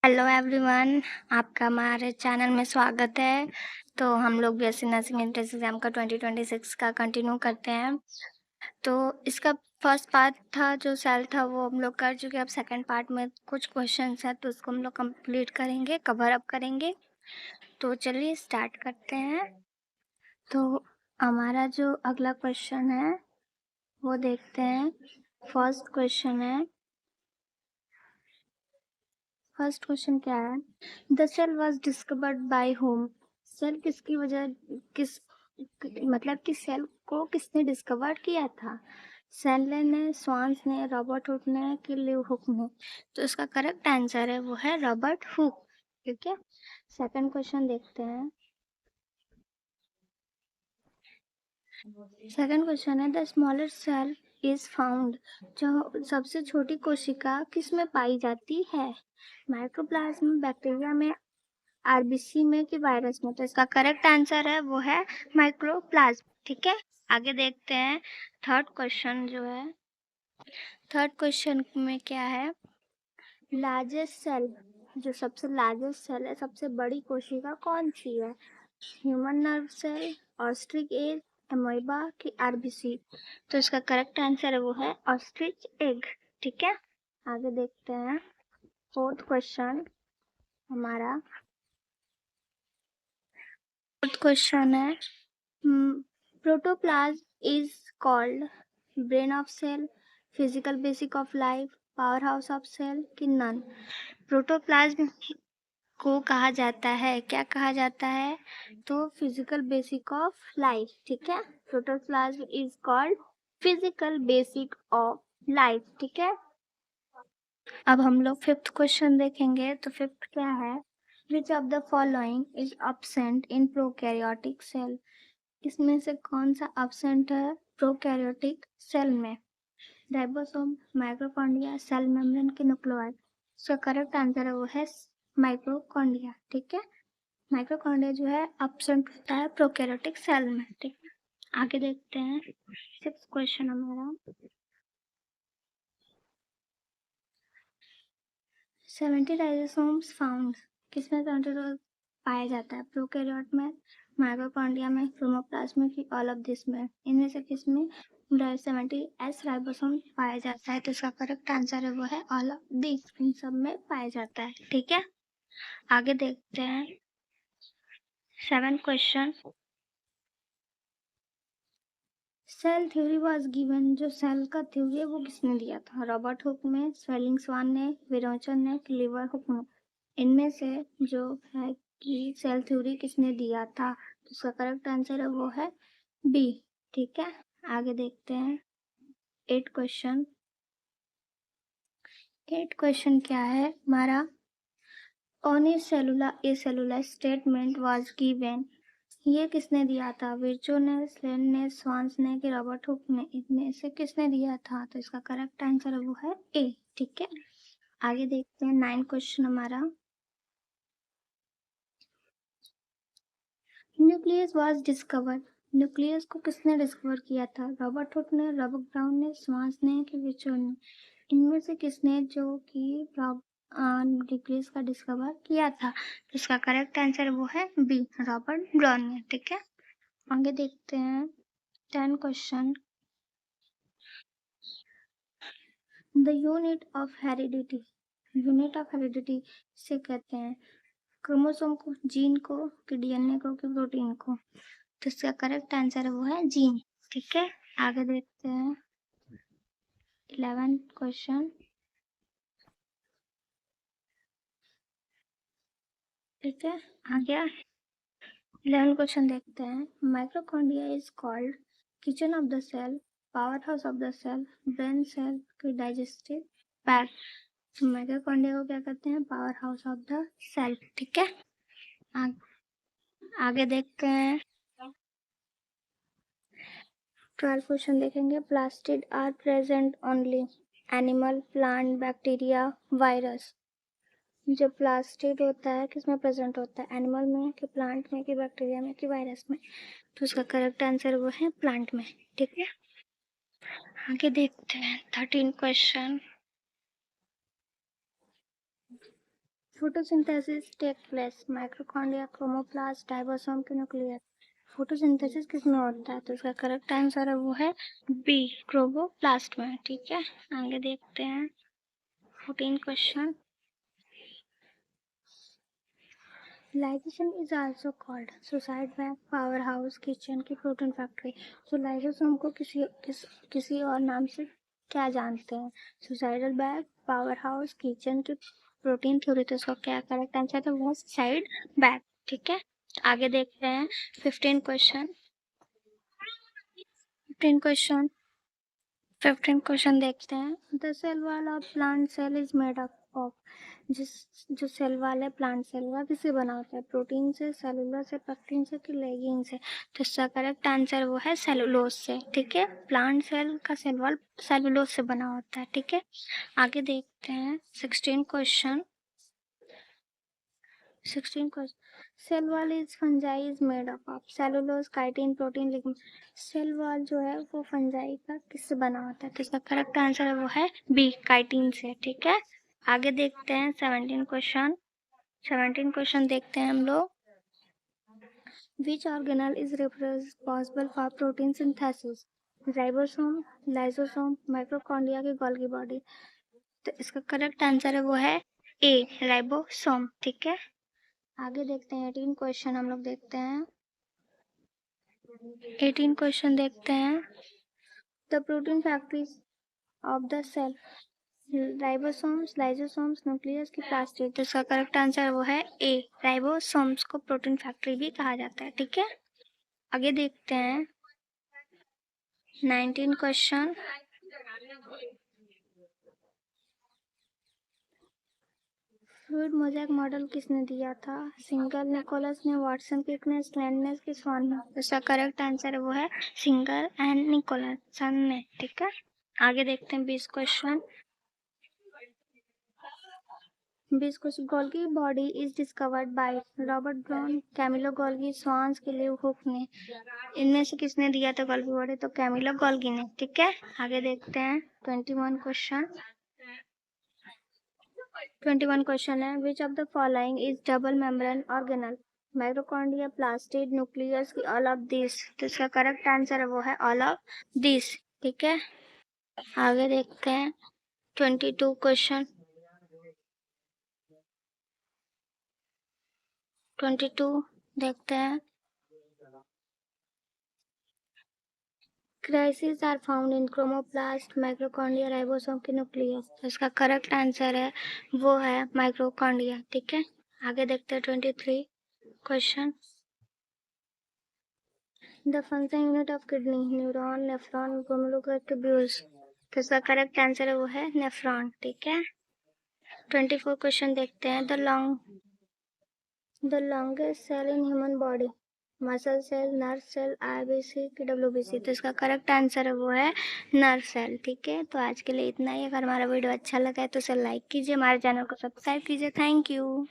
Hello everyone, आपका हमारे channel में स्वागत है। तो हम लोग बीएससी नर्सिंग एंट्रेंस एग्ज़ाम का 2026 का कंटिन्यू करते हैं। तो इसका फर्स्ट पार्ट था जो सेल था वो हम लोग कर चुके हैं। अब सेकंड पार्ट में कुछ क्वेश्चंस हैं तो उसको हम लोग कंप्लीट करेंगे, कवर अप करेंगे। तो चलिए स्टार्ट करते हैं। तो हमारा जो अगला क्वेश्चन है वो देखते हैं। फर्स्ट क्वेश्चन क्या है? The cell was discovered by whom. Cell किसकी वजह किस मतलब कि सेल को किसने डिस्कवर किया था? सैनले ने, स्वान्स ने, रॉबर्ट हुक ने कि लिव हुक ने? तो इसका करेक्ट आंसर है वो है रॉबर्ट हुक। ठीक है, सेकंड क्वेश्चन देखते हैं। सेकंड क्वेश्चन है the smallest cell is found. जो सबसे छोटी कोशिका किस में पाई जाती है? माइक्रोप्लाज्म, बैक्टीरिया में, आरबीसी में कि वायरस में? तो इसका करेक्ट आंसर है वो है माइक्रोप्लाज्म। ठीक है, आगे देखते हैं। थर्ड क्वेश्चन में क्या है? लार्जेस्ट सेल, जो सबसे लार्जेस्ट सेल है, सबसे बड़ी कोशिका कौन सी है? Human nerve cell, ostrich egg, amoeba की आरबीसी? तो इसका करेक्ट आंसर है वो है ऑस्ट्रिच एग। ठीक है, आगे देखते हैं। हमारा फोर्थ क्वेश्चन है protoplasm is called brain of cell, physical basic of life, power house of cell कि नन? प्रोटोप्लाज्म को कहा जाता है, क्या कहा जाता है? तो फिजिकल बेसिक ऑफ लाइफ। ठीक है, protoplasm is called physical basic of life. ठीक है, अब हम लोग फिफ्थ क्वेश्चन देखेंगे। तो फिफ्थ क्या है? Which of the following is absent in prokaryotic cell? इसमें से कौन सा absent है प्रोकैरियोटिक सेल में? राइबोसोम, माइटोकॉन्ड्रिया, सेल मेम्ब्रेन के न्यूक्लियोइड? इसका करेक्ट आंसर है वो है माइटोकॉन्ड्रिया। ठीक है, माइटोकॉन्ड्रिया जो है absent होता है प्रोकैरियोटिक सेल में। ठीक है, आगे देखते हैं। सिक्स क्वेश्चन हमारा 70 राइबोसोम्स फाउंड। किसमें 70 पाया जाता है? प्रोकैरियोट में, माइटोकॉन्ड्रिया में, क्रोमोप्लाज्म में कि ऑल ऑफ दिस में? इनमें से किसमें 70 एस राइबोसोम पाया जाता है? तो इसका करेक्ट आंसर है वो है ऑल ऑफ दिस, इन सब में पाया जाता है। ठीक है, आगे देखते हैं। Seven question, cell theory was given. जो सेल का थ्योरी है वो किसने दिया था? रॉबर्ट हुक ने, स्वेलिंग स्वान ने, विरोचन ने कि लीवर हुक ने? इनमें से जो है कि सेल थ्योरी किसने दिया था? तो उसका करेक्ट आंसर है वो है बी। ठीक है, आगे देखते हैं। एट क्वेश्चन क्या है हमारा? ओनी सेलुलर स्टेटमेंट वाज गिवन। ये किसने दिया था? विर्चो ने, स्लेन ने, स्वान्स ने कि रॉबर्ट हुक ने? इनमें से किसने दिया था? तो इसका करेक्ट आंसर है वो है ए। ठीक है, आगे देखते हैं। 9 क्वेश्चन हमारा। Nucleus was discovered. न्यूक्लियस को किसने डिस्कवर किया था? रॉबर्ट हुक ने, रॉबर्ट ब्राउन ने, स्वान्स ने कि विर्चो ने? इनमें से किसने जो कि न्यूक्लियस का डिस्कवर किया था? तो इसका करेक्ट आंसर वो है बी, रॉबर्ट ब्राउन ने। ठीक है, आगे देखते हैं। 10 question. The unit of heredity से कहते हैं क्रोमोसोम को, जीन को कि डीएनए को कि प्रोटीन को? तो इसका करेक्ट आंसर है वो है जीन। ठीक है, आगे देखते हैं। 11 क्वेश्चन। ठीक है, आ गया। 11 क्वेश्चन देखते हैं। Mitochondria is called kitchen of the cell, power house of the cell, brain cell कि डाइजेस्टिव पैक? माइटोकॉन्ड्रिया को क्या कहते हैं? Power house of the cell. ठीक है, आगे देखते हैं। 12 क्वेश्चन देखेंगे। Plastid are present only animal, plant, bacteria, virus? जो प्लास्टिड होता है किसमें प्रेजेंट होता है? एनिमल में कि प्लांट में कि बैक्टीरिया में कि वायरस में? तो उसका करेक्ट आंसर वो है प्लांट में। ठीक है, आगे देखते हैं। 13 question. Photosynthesis take place mitochondria, chromoplast, ribosome के न्यूक्लियस। फोटोसिंथेसिस किसमें होता है? तो इसका करेक्ट आंसर है वो है बी, क्लोरोप्लास्ट में। ठीक है, आगे देखते हैं 14 question. Lysation is also called suicide bag, power house, kitchen की प्रोटीन फैक्ट्री। तो लाइजोसोम को किसी और नाम से क्या जानते हैं? Suicidal bag, power house, kitchen की प्रोटीन थ्योरी। तो इसका क्या करेक्ट आंसर है? वो सुसाइड बैग। ठीक है, आगे देखते हैं 15 क्वेश्चन। 15 क्वेश्चन 15 क्वेश्चन देखते हैं। The cell wall of plant cell is made up of. जो सेल वॉल है प्लांट सेल का किससे बना होता है? प्रोटीन से, सेलुलर से, पेक्टिन से कि लेगिंग से? तो इसका करेक्ट आंसर वो है सेलुलोज से। ठीक है, प्लांट सेल का सेल वॉल सेलुलोज से बना होता है। ठीक है, आगे देखते हैं 16 question. 16 question. Cell wall is fungi is made up of cellulose, chitin, protein, lignin. Cell wall जो है वो फंजाई का किससे बना होता है? तो इसका करेक्ट आंसर है वो है बी, काइटिन से। ठीक है, आगे देखते हैं 17 क्वेश्चन। 17 क्वेश्चन देखते हैं हम लोग। विच organelle is responsible for protein synthesis? Ribosome, lysosome, mitochondria की गोल्गी बॉडी। तो इसका करेक्ट आंसर है वो है ए, राइबोसोम। ठीक है, आगे देखते हैं 18 क्वेश्चन हम लोग देखते हैं। 18 क्वेश्चन देखते हैं। The protein factories of the cell, ribosomes, lysosomes, nucleus की प्लास्टिड। तो इसका करेक्ट आंसर वो है ए, राइबोसोम्स को प्रोटीन फैक्ट्री भी कहा जाता है। ठीक है, आगे देखते हैं 19 क्वेश्चन। फ्लूइड मोज़ेक मॉडल किसने दिया था? सिंगल, निकोलस ने, वाटसन, क्रिक ने, स्लैंडनेस की, स्वान ने। इसका करेक्ट आंसर वो है सिंगल एंड निकोलस, सन ने। ठीक है, आगे देखते हैं 20 question. 20 question. Golgi body is discovered by Robert Brown, Camillo Golgi, Schwann's के लिए हुक ने। इनमें से किसने दिया था गोल्गी बॉडी? तो कैमिलो गोल्गी ने। ठीक है, आगे देखते हैं 21 क्वेश्चन। 21 क्वेश्चन है। Which of the following is double membrane organelle? Mitochondria, plastid, nucleus की ऑल ऑफ दिस। तो इसका करेक्ट आंसर है वो है ऑल ऑफ दिस। ठीक है, आगे देखते हैं 22 क्वेश्चन। 22 देखते हैं। Cristae are found in chromoplast, mitochondria, ribosome के न्यूक्लियस। तो इसका करेक्ट आंसर है वो है माइक्रोकॉन्ड्रिया। ठीक है, आगे देखते हैं 23 question. The function unit of kidney, neuron, nephron, glomerular. तो इसका करेक्ट आंसर है वो है नेफ्रॉन। ठीक है, 24 क्वेश्चन देखते हैं। The longest cell in human body, muscle cell, nerve cell, RBC की डब्ल्यूबीसी। तो इसका करेक्ट आंसर है वो है नर्व सेल। ठीक है, तो आज के लिए इतना ही। अगर हमारा वीडियो अच्छा लगा है तो उसे लाइक कीजिए, हमारे चैनल को सब्सक्राइब कीजिए। Thank you.